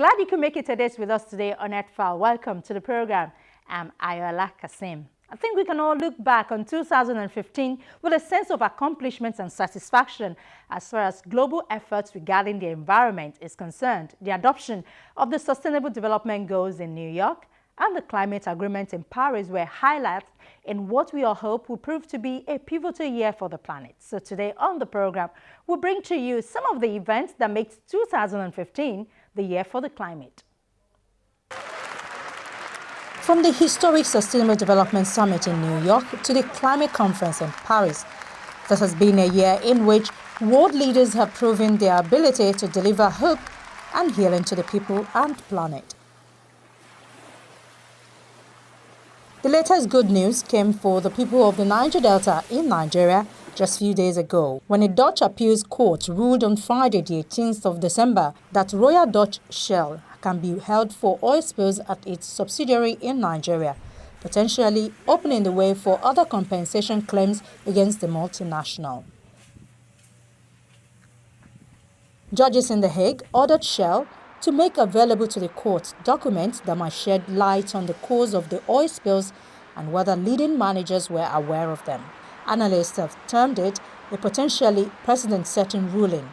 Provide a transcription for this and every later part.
Glad you could make it to this with us today on Earthfile. Welcome to the program. I'm Ayola Kasim. I think we can all look back on 2015 with a sense of accomplishments and satisfaction as far as global efforts regarding the environment is concerned. The adoption of the Sustainable Development Goals in New York and the climate agreement in Paris were highlights in what we all hope will prove to be a pivotal year for the planet. So today on the program, we'll bring to you some of the events that makes 2015 the year for the climate. From the historic Sustainable Development Summit in New York to the climate conference in Paris, this has been a year in which world leaders have proven their ability to deliver hope and healing to the people and planet. The latest good news came for the people of the Niger Delta in Nigeria just a few days ago, when a Dutch appeals court ruled on Friday, the 18th of December, that Royal Dutch Shell can be held for oil spills at its subsidiary in Nigeria, potentially opening the way for other compensation claims against the multinational. Judges in The Hague ordered Shell to make available to the court documents that might shed light on the cause of the oil spills and whether leading managers were aware of them. Analysts have termed it a potentially precedent-setting ruling.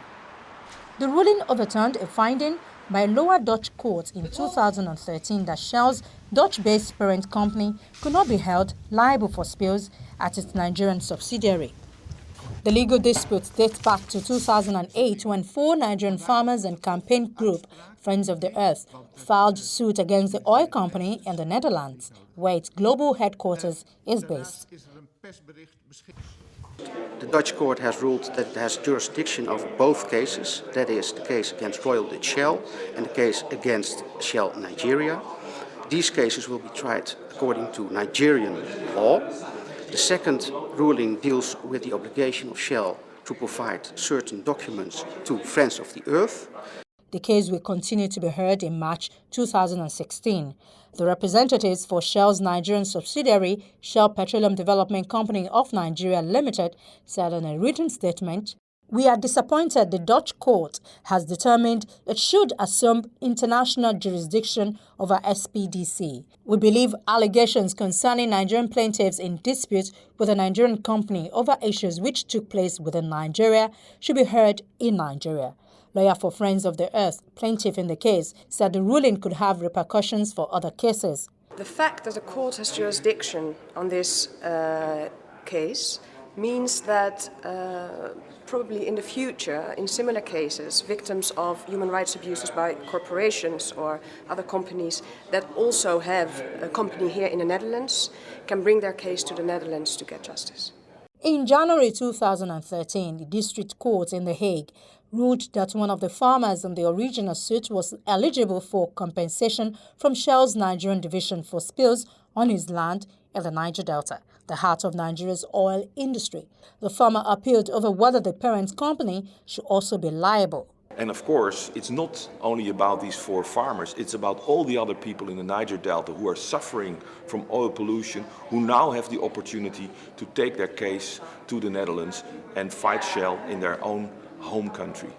The ruling overturned a finding by a lower Dutch court in 2013 that Shell's Dutch-based parent company could not be held liable for spills at its Nigerian subsidiary. The legal dispute dates back to 2008 when 4 Nigerian farmers and campaign group, Friends of the Earth, filed suit against the oil company in the Netherlands, where its global headquarters is based. The Dutch court has ruled that it has jurisdiction over both cases, that is, the case against Royal Dutch Shell and the case against Shell Nigeria. These cases will be tried according to Nigerian law. The second ruling deals with the obligation of Shell to provide certain documents to Friends of the Earth. The case will continue to be heard in March 2016. The representatives for Shell's Nigerian subsidiary, Shell Petroleum Development Company of Nigeria Limited, said in a written statement, "We are disappointed the Dutch court has determined it should assume international jurisdiction over SPDC. We believe allegations concerning Nigerian plaintiffs in dispute with a Nigerian company over issues which took place within Nigeria should be heard in Nigeria." Lawyer for Friends of the Earth, plaintiff in the case, said the ruling could have repercussions for other cases. The fact that the court has jurisdiction on this case means that probably in the future, in similar cases, victims of human rights abuses by corporations or other companies that also have a company here in the Netherlands can bring their case to the Netherlands to get justice. In January 2013, the district court in The Hague ruled that one of the farmers in the original suit was eligible for compensation from Shell's Nigerian division for spills on his land in the Niger Delta, the heart of Nigeria's oil industry. The farmer appealed over whether the parent company should also be liable. And of course, it's not only about these 4 farmers, it's about all the other people in the Niger Delta who are suffering from oil pollution, who now have the opportunity to take their case to the Netherlands and fight Shell in their own home country.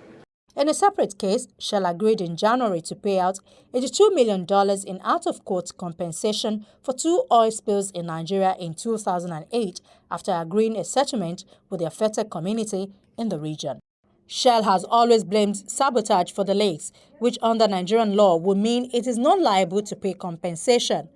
In a separate case, Shell agreed in January to pay out $82 million in out-of-court compensation for 2 oil spills in Nigeria in 2008 after agreeing a settlement with the affected community in the region. Shell has always blamed sabotage for the leaks, which under Nigerian law would mean it is not liable to pay compensation.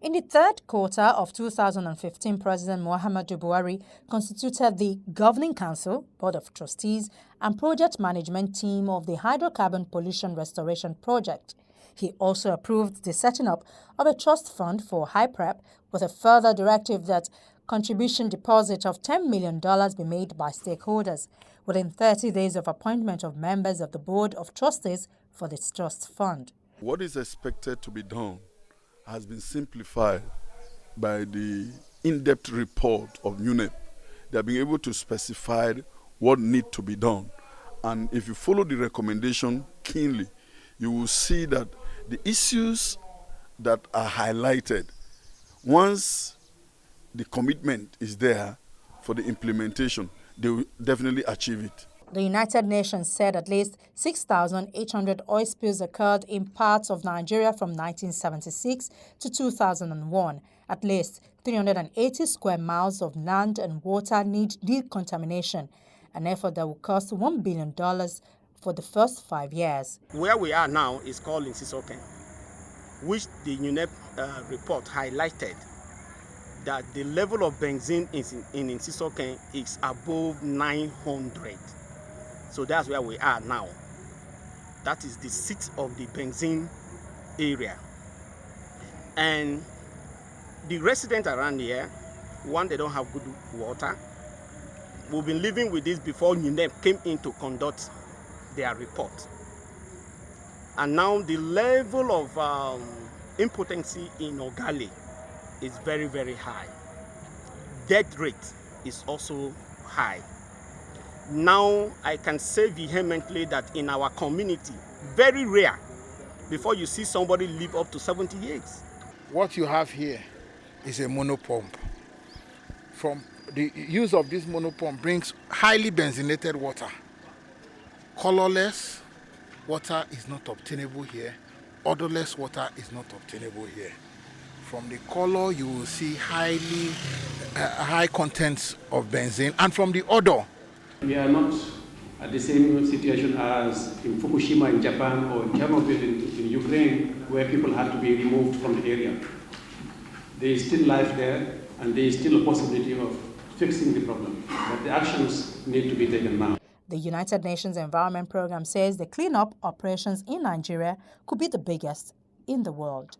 In the third quarter of 2015, President Muhammadu Buhari constituted the Governing Council, Board of Trustees, and Project Management Team of the Hydrocarbon Pollution Restoration Project. He also approved the setting up of a trust fund for HYPREP with a further directive that contribution deposit of $10 million be made by stakeholders within 30 days of appointment of members of the Board of Trustees for this trust fund. What is expected to be done has been simplified by the in-depth report of UNEP. They have been able to specify what needs to be done. And if you follow the recommendation keenly, you will see that the issues that are highlighted, once the commitment is there for the implementation, they will definitely achieve it. The United Nations said at least 6,800 oil spills occurred in parts of Nigeria from 1976 to 2001. At least 380 square miles of land and water need decontamination, an effort that will cost $1 billion for the first 5 years. Where we are now is called Insisoken, which the UNEP report highlighted that the level of benzene in Insisoken is above 900. So that's where we are now. That is the seat of the benzene area. And the residents around here, one, they don't have good water. We've been living with this before UNEP came in to conduct their report. And now the level of impotency in Ogali is very, very high. Death rate is also high. Now I can say vehemently that in our community, very rare before you see somebody live up to 70 years. What you have here is a monopump. From the use of this monopump brings highly benzenated water. Colorless water is not obtainable here. Odorless water is not obtainable here. From the color, you will see high contents of benzene, and from the odor. We are not at the same situation as in Fukushima in Japan or in Chernobyl in Ukraine, where people had to be removed from the area. There is still life there, and there is still a possibility of fixing the problem. But the actions need to be taken now. The United Nations Environment Programme says the cleanup operations in Nigeria could be the biggest in the world.